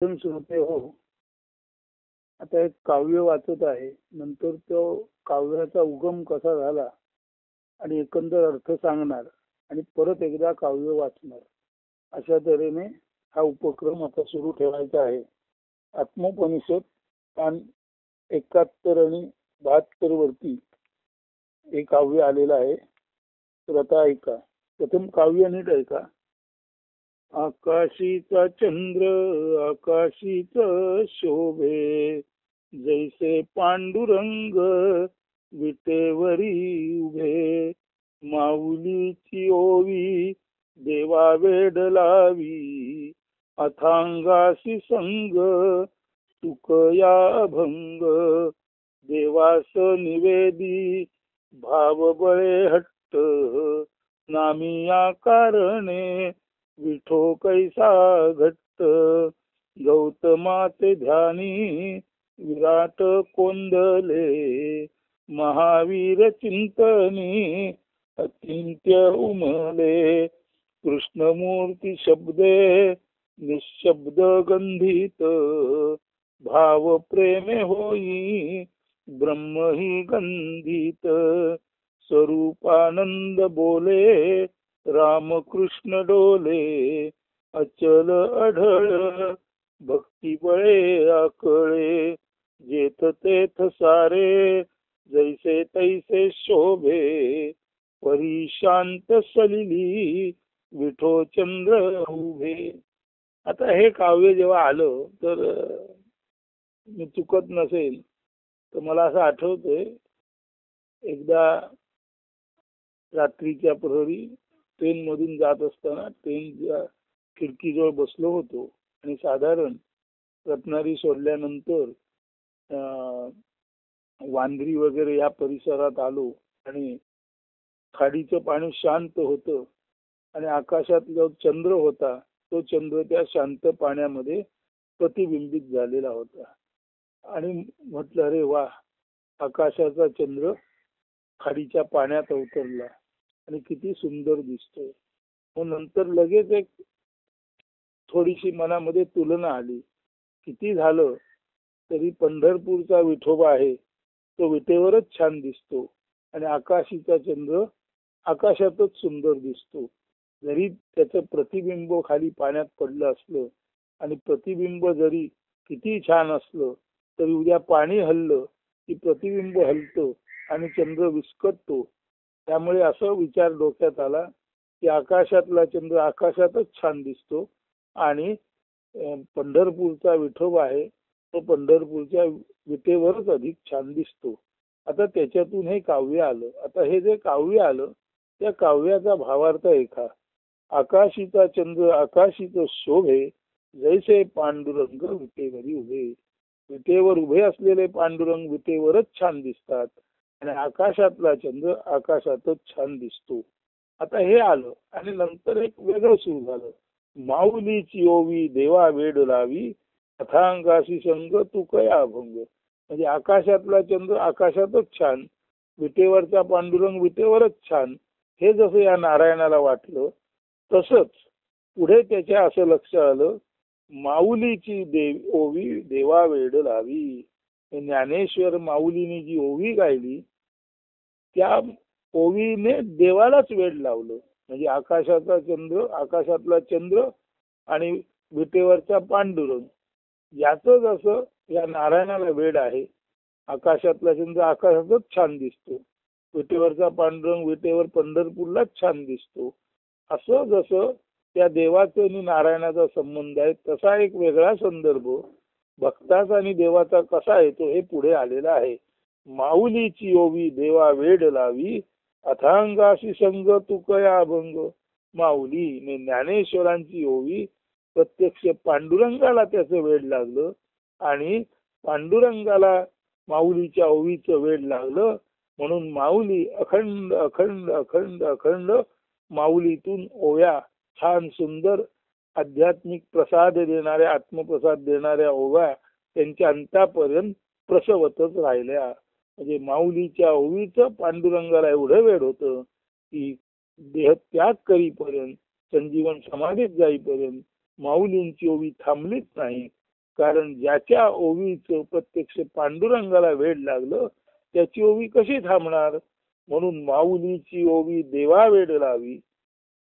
श्रोते हो. आता एक काव्य वाचत आहे. नंतर तो काव्याचा उगम कसा झाला आणि एकंदर अर्थ सांगणार आणि परत एकदा काव्य वाचणार, अशा तऱ्हेने हा उपक्रम आता सुरू ठेवायचा आहे. आत्मोपनिषद पान 71 आणि 72 वरती हे काव्य आलेलं आहे. तर आता ऐका. प्रथम काव्य नीट ऐका. आकाशीचा चंद्र आकाशीच शोभे, जैसे पांडुरंग विटेवरी उभे. माऊलीची ओवी देवा वेड लावी, अथांगासी संग तुकया अभंग. देवास निवेदी भाव बळे हट्ट, नामिया कारणे विठो कैसा घट्ट. गौतमाचे ध्यानी विराट कोंदले, महावीर चिंतनी अचिंत्य उमले. कृष्णमूर्ती शब्दे निशब्द गंधित, भाव प्रेमे होई ब्रह्म ही गंधित. स्वरूपानंद बोले रामकृष्ण डोले, अचल अढळ भक्ती बळे आकळे. जेथ तेथ सारे जैसे तैसे शोभे, परी शांत सलिली विठो चंद्र उभे. आता हे काव्य जेव्हा आलं तर मी चुकत नसेल तर मला असं आठवतंय, एकदा रात्रीच्या प्रहरी ट्रेन मधून जात असताना ट्रेनच्या खिडकीजवळ बसलो होतो आणि साधारण रत्नागिरी सोडल्यानंतर वांद्री वगैरे या परिसरात आलो आणि खाडीचं पाणी शांत होतं आणि आकाशात जो चंद्र होता तो चंद्र त्या शांत पाण्यामध्ये प्रतिबिंबित झालेला होता. आणि म्हटलं अरे वा, आकाशाचा चंद्र खाडीच्या पाण्यात उतरला आणि किती सुंदर दिसतोय. मग नंतर लगेच एक थोडीशी मनामध्ये तुलना आली. किती झालं तरी पंढरपूरचा विठोबा आहे तो विटेवरच छान दिसतो आणि आकाशीचा चंद्र आकाशातच सुंदर दिसतो. जरी त्याचं प्रतिबिंब खाली पाण्यात पडलं असलं आणि प्रतिबिंब जरी किती छान असलं तरी उद्या पाणी हललं की प्रतिबिंब हलतं आणि चंद्र विस्कटतो. त्यामुळे असं विचार डोक्यात आला की आकाशातला चंद्र आकाशातच छान दिसतो आणि पंढरपूरचा विठोबा आहे तो पंढरपूरच्या विटेवरच अधिक छान दिसतो. आता त्याच्यातून हे काव्य आलं. आता हे जे काव्य आलं त्या काव्याचा भावार्थ ऐका. आकाशीचा चंद्र आकाशीच शोभे, जैसे पांडुरंग विटेवरी उभे. विटेवर उभे असलेले पांडुरंग विटेवरच छान दिसतात आणि आकाशातला चंद्र आकाशातच छान दिसतो. आता हे आलं आणि नंतर एक वेगळं सुरू झालं. माऊलीची ओवी देवा वेड लावी, अथांगाशी संग तुकया अभंग. म्हणजे आकाशातला चंद्र आकाशातच छान, विटेवरचा पांडुरंग विटेवरच छान, हे जसं या नारायणाला वाटलं तसंच पुढे त्याच्या असं लक्ष आलं, माऊलीची ओवी देवा वेड लावी. ज्ञानेश्वर माऊलीने जी ओवी गायली त्या ओवीने देवालाच वेड लावलं. म्हणजे आकाशातला चंद्र आणि विटेवरचा पांडुरंग याच जसं या नारायणाला वेड आहे. आकाशातला चंद्र आकाशातच छान दिसतो, विटेवरचा पांडुरंग विटेवर पंढरपूरलाच छान दिसतो. असं जसं त्या देवाचा आणि नारायणाचा संबंध आहे तसा एक वेगळा संदर्भ भक्ताचा आणि देवाचा कसा येतो हे पुढे आलेला आहे. माऊलीची ओवी देवा वेड लावी, अथांगाशी संग तुकया अभंग. माऊली ज्ञानेश्वरांची ओवी प्रत्यक्ष पांडुरंगाला त्याचं वेड लागलं आणि पांडुरंगाला माऊलीच्या ओवीचं वेड लागलं. म्हणून माऊली अखंड अखंड अखंड अखंड माऊलीतून ओव्या छान सुंदर आध्यात्मिक प्रसाद देणाऱ्या आत्मप्रसाद देणाऱ्या ओव्या त्यांच्या अंतापर्यंत प्रसवतच राहिल्या. म्हणजे माऊलीच्या ओवीचं पांडुरंगाला एवढं वेड होतं की देह त्याग करीपर्यंत संजीवन समाधीत जाईपर्यंत माऊलींची ओवी थांबलीच नाही. कारण ज्याच्या ओवीचं प्रत्यक्ष पांडुरंगाला वेड लागलं त्याची ओवी कशी थांबणार. म्हणून माऊलीची ओवी देवा वेड लावी,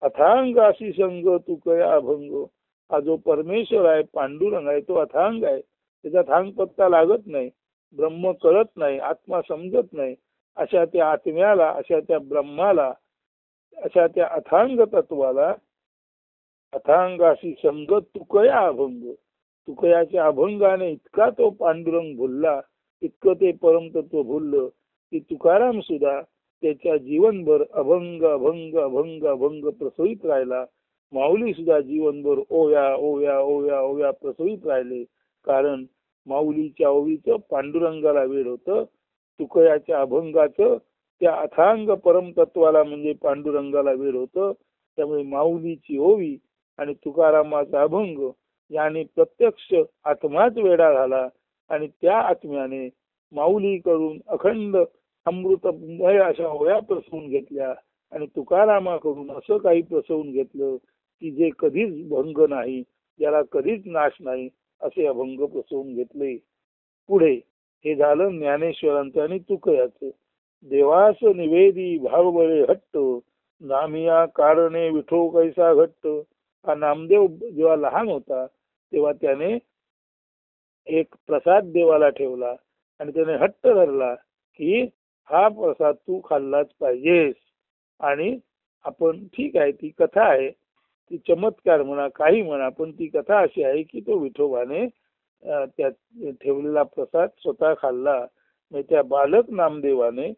अथांग अशी संग तुकया अभंग. हा जो परमेश्वर आहे, पांडुरंग आहे, तो अथांग आहे. त्याचा थांग पत्ता लागत नाही, ब्रह्म कळत नाही, आत्मा समजत नाही. अशा त्या आत्म्याला, अशा त्या ब्रह्माला, अशा त्या अथांग तत्वाला अथांगाशी संगत तुकया अभंग. तुकयाच्या अभंगाने इतका तो पांडुरंग भुलला, इतकं ते परमतत्व भुललं की तुकाराम सुद्धा त्याच्या जीवनभर अभंग अभंग अभंग अभंग प्रसवित राहिला. माऊली सुद्धा जीवनभर ओव्या ओव्या ओव्या ओव्या प्रसवित राहिले. कारण माऊलीच्या ओवीचं पांडुरंगाला वेड होतं, तुकयाच्या अभंगाचं त्या अथांग परमतत्वाला म्हणजे पांडुरंगाला वेड होतं. त्यामुळे माऊलीची ओवी आणि तुकारामाचा अभंग याने प्रत्यक्ष आत्माच वेडा झाला आणि त्या आत्म्याने माऊलीकडून अखंड अमृतमय अशा ओव्या प्रसवून घेतल्या आणि तुकारामाकडून असं काही प्रसवून घेतलं की जे कधीच भंग नाही, ज्याला कधीच नाश नाही, असे अभंग प्रसवून घेतले. पुढे हे झालं ज्ञानेश्वरांचं आणि तुकयाचं. देवास निवेदी भावबळे हट्ट, नामिया कारणे विठो कैसा घट्ट. हा नामदेव जेव्हा लहान होता तेव्हा त्याने एक प्रसाद देवाला ठेवला आणि त्याने हट्ट धरला की हा प्रसाद तू खाल्लाच पाहिजेस. आणि आपण ठीक आहे, ती कथा आहे, ती चमत्कार म्हणा काही म्हणा, पण ती कथा अशी आहे की तो विठोबाने त्या ठेवलेला प्रसाद स्वतः खाल्ला. त्या बालक नामदेवाने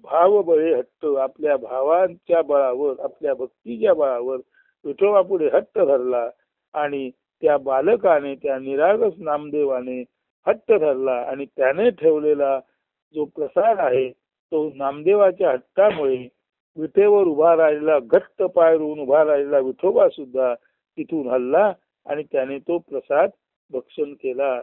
भावबळे हट्ट, आपल्या भावांच्या बळावर, आपल्या भक्तीच्या बळावर विठोबा पुढे हट्ट धरला आणि त्या बालकाने, त्या निरागस नामदेवाने हट्ट धरला आणि त्याने ठेवलेला जो प्रसाद आहे तो नामदेवाच्या हट्टामुळे विटेवर उभा राहिलेला, घट्ट पाय रोवून उभा राहिलेला विठोबा सुद्धा तिथून हल्ला आणि त्याने तो प्रसाद भक्षण केला.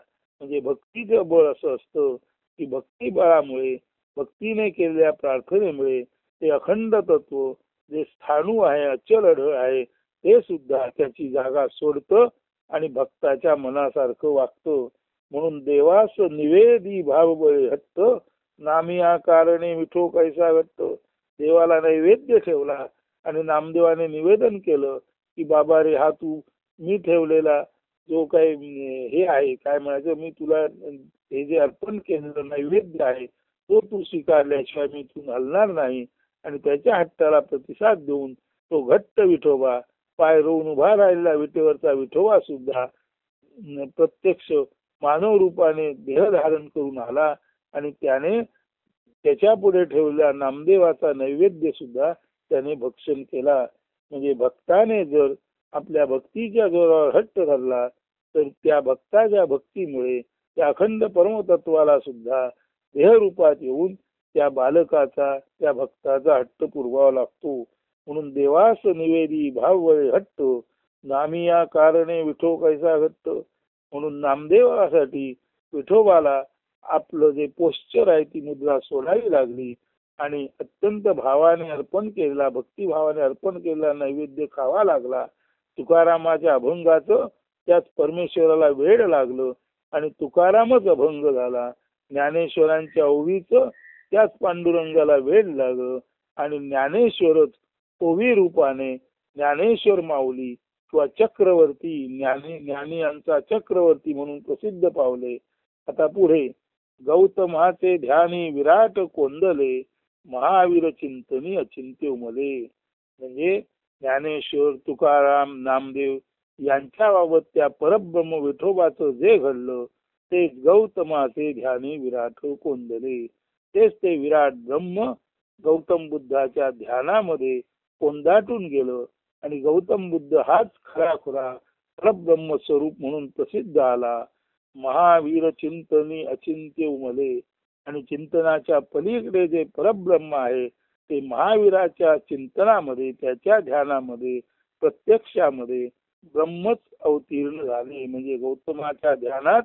म्हणजे भक्तीचं बळ असं असतं की भक्ती बळामुळे, भक्तीने केलेल्या प्रार्थनेमुळे ते अखंड तत्व जे स्थाणू आहे, अचल अढळ आहे, ते सुद्धा त्याची जागा सोडतं आणि भक्ताच्या मनासारखं वागतं. म्हणून देवास निवेदी भावबळे हट्ट, नामिया कारणे विठो कैसा घट्ट. देवाला नैवेद्य ठेवला आणि नामदेवाने निवेदन केलं की बाबा रे, हा तू मी ठेवलेला जो काही हे आहे, काय म्हणायचं, मी तुला हे जे अर्पण केलेलं नैवेद्य आहे तो तू स्वीकारल्याशिवाय मी इथून हलणार नाही. आणि त्याच्या हट्टाला प्रतिसाद देऊन तो घट्ट विठोबा, पाय रोवून उभा राहिलेला विटेवरचा विठोबा सुद्धा प्रत्यक्ष मानव रूपाने देह धारण करून आला आणि त्याने त्याच्या पुढे ठेवलेल्या नामदेवाचा नैवेद्य सुद्धा त्याने भक्षण केला. म्हणजे भक्ताने जर आपल्या भक्तीच्या जोरावर हट्ट धरला तर त्या भक्ताच्या भक्तीमुळे त्या अखंड परमतत्वाला सुद्धा देहरूपात येऊन त्या बालकाचा, त्या भक्ताचा हट्ट पुरवावा लागतो. म्हणून देवास निवेदी भावबळे हट्ट, नामिया कारणे विठो कैसा घट्ट. म्हणून नामदेवासाठी विठोबाला आपलं जे पोश्चर आहे ती मुद्रा सोडावी लागली आणि अत्यंत भावाने अर्पण केलेला, भक्तिभावाने अर्पण केलेला नैवेद्य खावा लागला. तुकारामाच्या अभंगाचं त्याच परमेश्वराला वेड लागलं आणि तुकारामच अभंग झाला. ज्ञानेश्वरांच्या ओवीचं त्याच पांडुरंगाला वेड लागलं आणि ज्ञानेश्वरच ओवी रूपाने ज्ञानेश्वर माऊली किंवा चक्रवर्ती, ज्ञानी यांचा चक्रवर्ती म्हणून प्रसिद्ध पावले. आता पुढे गौतमाचे ध्यानी विराट कोंदले, महावीर चिंतनी अचिंत्य उमले. म्हणजे ज्ञानेश्वर, तुकाराम, नामदेव यांच्याबाबत त्या परब्रह्म विठोबाचं जे घडलं ते गौतमाचे ध्यानी विराट कोंदले. तेच ते विराट ब्रह्म गौतम बुद्धाच्या ध्यानामध्ये कोंदाटून गेलं आणि गौतम बुद्ध हाच खराखुरा परब्रह्म स्वरूप म्हणून प्रसिद्ध आला. महावीर चिंतनी अचिंत्य उमले. आणि चिंतनाच्या पलीकडे जे परब्रह्म आहे ते महावीराच्या चिंतनामध्ये, त्याच्या ध्यानामध्ये, प्रत्यक्षामध्ये ब्रह्मच अवतीर्ण झाले. म्हणजे गौतमाच्या ध्यानात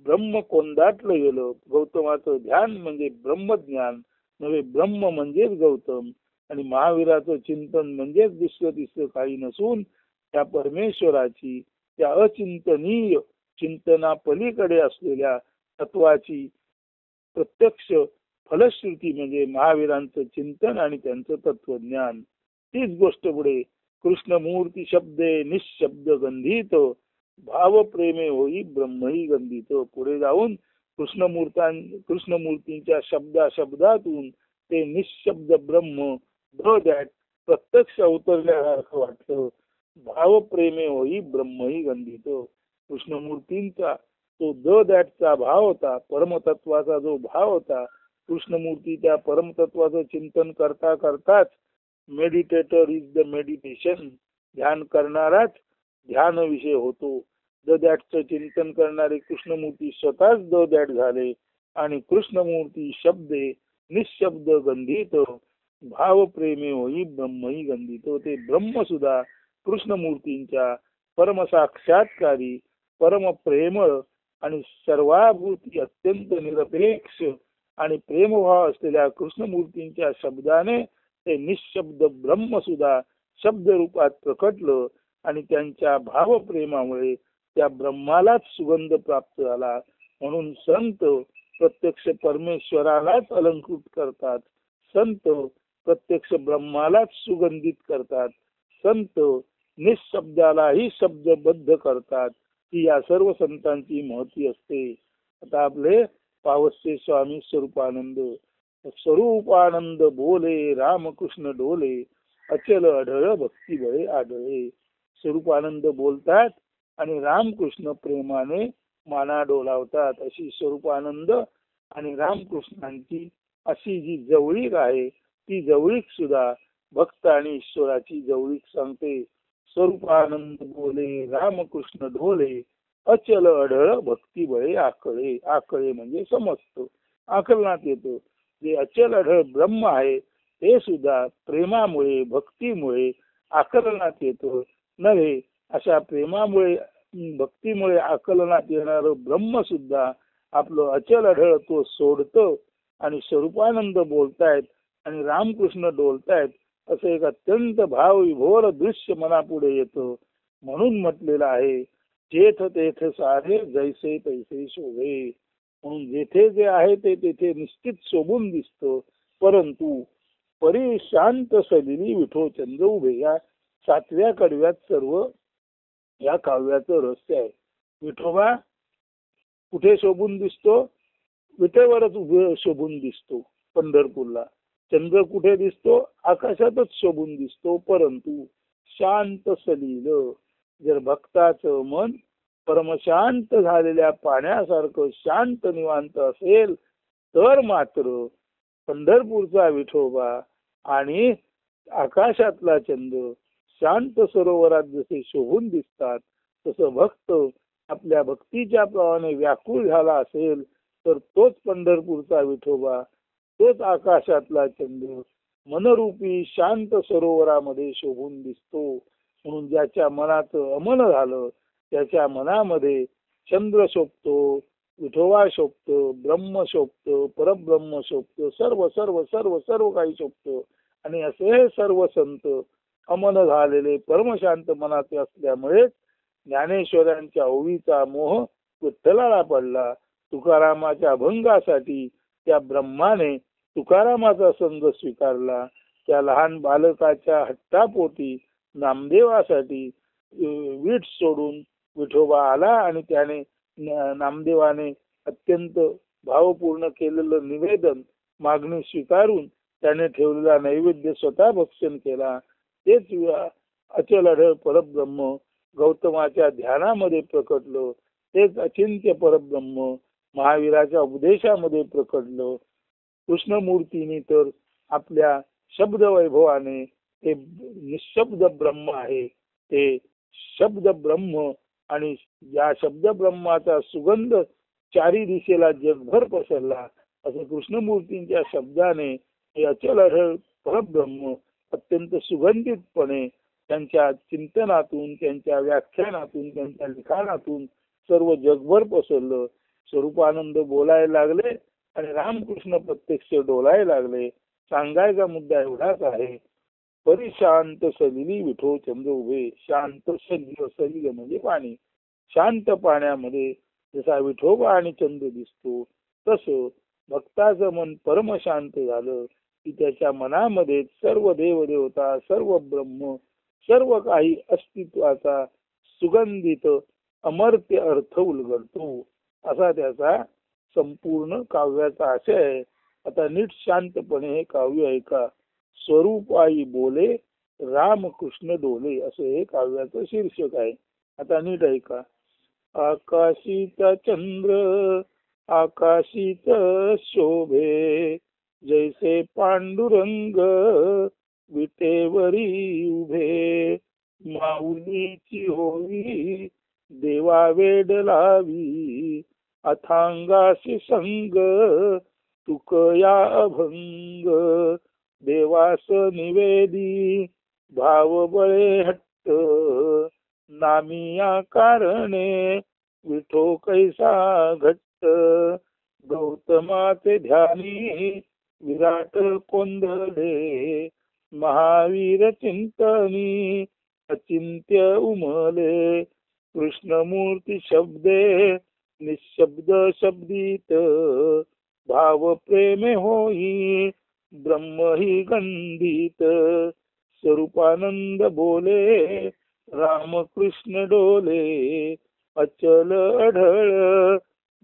ब्रह्म कोंदाटलं गेलं. गौतमाचं ध्यान म्हणजे ब्रह्मज्ञान नव्हे, ब्रह्म म्हणजेच गौतम. आणि महावीराचं चिंतन म्हणजेच दुसरं तिसरं काही नसून त्या परमेश्वराची, त्या अचिंतनीय चिंतना पलीकडे असलेल्या तत्वाची प्रत्यक्ष फलश्रुती म्हणजे महावीरांचं चिंतन आणि त्यांचं तत्वज्ञान. तीच गोष्ट पुढे कृष्णमूर्ती शब्दे निशब्द गंधित भाव प्रेमे होई ब्रह्मही गंधित. पुढे जाऊन कृष्णमूर्तींच्या शब्दातून ते निशब्द ब्रह्म दॅट प्रत्यक्ष अवतरल्यासारखं वाटतं. भाव प्रेमे होई ब्रह्मही गंधित. कृष्णमूर्तींचा तो दॅटचा भाव होता, परमतत्वाचा जो भाव होता. कृष्णमूर्ती त्या परमतत्वाचं चिंतन करता करताच मेडिटेटर इज द मेडिटेशन, ध्यान करणाराच ध्यान विषय होतो. दॅटचं चिंतन करणारे कृष्णमूर्ती स्वतःच दॅट झाले आणि कृष्णमूर्ती शब्दे निशब्द गंधित भाव प्रेमे होई ब्रह्मही गंधित. ते ब्रह्म सुद्धा कृष्णमूर्तींच्या परमसाक्षात्कारी परम प्रेमळ आणि सर्वाभूती अत्यंत निरपेक्ष आणि प्रेमभाव असलेल्या कृष्णमूर्तींच्या शब्दाने ते निशब्द ब्रह्म सुद्धा शब्द रूपात प्रकटलं आणि त्यांच्या भावप्रेमामुळे त्या ब्रह्मालाच सुगंध प्राप्त झाला. म्हणून संत प्रत्यक्ष परमेश्वरालाच अलंकृत करतात, संत प्रत्यक्ष ब्रह्मालाच सुगंधित करतात, संत निशब्दालाही शब्दबद्ध करतात. ही या सर्व संतांची महती असते. आता आपले पावसचे स्वामी स्वरूपानंद बोले रामकृष्ण डोले अचल अढळ भक्ती बळे आढळे. स्वरूपानंद बोलतात आणि रामकृष्ण प्रेमाने माना डोलावतात. अशी स्वरूपानंद आणि रामकृष्णांची अशी जी जवळीक आहे ती जवळीक सुद्धा भक्त आणि ईश्वराची जवळीक सांगते. स्वरूपानंद बोले रामकृष्ण ढोले अचल अढळ भक्ती बळे आकळे. आकळे म्हणजे समजतो, आकलनात येतो. जे अचल अढळ ब्रह्म आहे ते सुद्धा प्रेमामुळे भक्तीमुळे आकलनात येतो नव्हे. अशा प्रेमामुळे भक्तीमुळे आकलनात येणार ब्रह्म सुद्धा आपलं अचल अढळ तो सोडतं आणि स्वरूपानंद बोलतायत आणि रामकृष्ण डोलतायत असं एक अत्यंत भावविभोर दृश्य मनापुढे येतं. म्हणून म्हटलेलं आहे जेथ तेथ सारे जैसे तैसे शोभे. म्हणून जेथे जे आहे ते तेथे निश्चित शोभून दिसतं. परंतु परी शांत सलिली विठो चंद्र उभे. या 7व्या कडव्यात सर्व या काव्याचं रहस्य आहे. विठोबा कुठे शोभून दिसतो? विटेवरच उभे शोभून दिसतो पंढरपूरला. चंद्र कुठे दिसतो? आकाशातच शोभून दिसतो. परंतु शांत सलील. जर भक्ताचं मन परमशांत झालेल्या पाण्यासारखं शांत निवांत असेल तर मात्र पंढरपूरचा विठोबा आणि आकाशातला चंद्र शांत सरोवरात जसे शोभून दिसतात तसं भक्त आपल्या भक्तीच्या प्रवाहाने व्याकुळ झाला असेल तर तोच पंढरपूरचा विठोबा, तोच आकाशातला चंद्र मनरूपी शांत सरोवरामध्ये शोभून दिसतो. म्हणून ज्याच्या मनाचं अमन झालं त्याच्या मनामध्ये चंद्र शोभतो, विठोबा शोभतो, ब्रह्म शोभतो, परब्रह्म शोभतो, सर्व सर्व सर्व सर्व काही शोभतो. आणि असे सर्व संत अमन झालेले परमशांत मनाचे असल्यामुळे ज्ञानेश्वरांच्या ओवीचा मोह विठ्ठलाला पडला. तुकारामाच्या अभंगासाठी त्या ब्रह्माने तुकारामाचा संग स्वीकारला. त्या लहान बालकाच्या हट्टापोटी नामदेवासाठी वीट सोडून विठोबा आला आणि त्याने नामदेवाने अत्यंत भावपूर्ण केलेलं निवेदन मागणी स्वीकारून त्याने ठेवलेला नैवेद्य स्वतः भक्षण केला. तेच अचल अढळ परब्रह्म गौतमाच्या ध्यानामध्ये प्रकटलं. तेच अचिंत्य परब्रह्म महावीराच्या उपदेशामध्ये प्रकटलं. कृष्णमूर्तीने तर आपल्या शब्द वैभवाने ते निशब्द ब्रह्म आहे ते शब्द ब्रह्म आणि या शब्द ब्रह्माचा सुगंध चारी दिशेला जगभर पसरला. असं कृष्णमूर्तींच्या शब्दाने हे अचल अढळ परब्रह्म अत्यंत सुगंधितपणे त्यांच्या चिंतनातून, त्यांच्या व्याख्यानातून, त्यांच्या लिखाणातून सर्व जगभर पसरलं. स्वरूपानंद बोलायला लागले आणि रामकृष्ण प्रत्यक्ष डोलायला लागले. सांगायचा मुद्दा एवढाच आहे, परी शांत सलिली विठो चंद्र उभे. शांत सलिल, सलिल म्हणजे पाणी, शांत पाण्यामध्ये जसा विठोबा आणि चंद्र दिसतो, तसं भक्ताचं मन परम शांत झालं की त्याच्या मनामध्ये सर्व देवदेवता, सर्व ब्रह्म, सर्व काही अस्तित्वाचा सुगंधित अमर्त्य अर्थ उलगडतो. असा त्याचा संपूर्ण काव्याचा आशय आहे. आता नीट शांतपणे हे काव्य ऐका. स्वरूप आई बोले, रामकृष्ण डोले, असं हे काव्याचं शीर्षक आहे. आता नीट ऐका. आकाशीत चंद्र आकाशीत शोभे, जैसे पांडुरंग विटेवरी उभे, माऊलीची होई देवा वेड लावी, अथांगाशी संग तुकया अभंग, देवास निवेदी भाव बळे हट्ट, नामिया कारणे विठो कैसा घट्ट, गौतमाचे ध्यानी विराट कोंदले, महावीर चिंतनी अचिंत्य उमले, कृष्णमूर्ती शब्दे निशब्द शब्दित, भाव प्रेमे होई ब्रह्म ही गंधित, स्वरूपानंद बोले रामकृष्ण डोले, अचल अढळ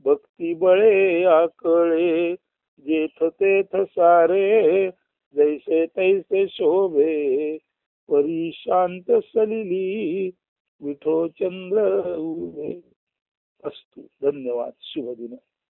भक्ती बळे आकळे, जेथ तेथ सारे जैसे तैसे शोभे, परी शांत सलिली विठो चंद्र उभे. अस्तु. धन्यवाद. शुभ दिन.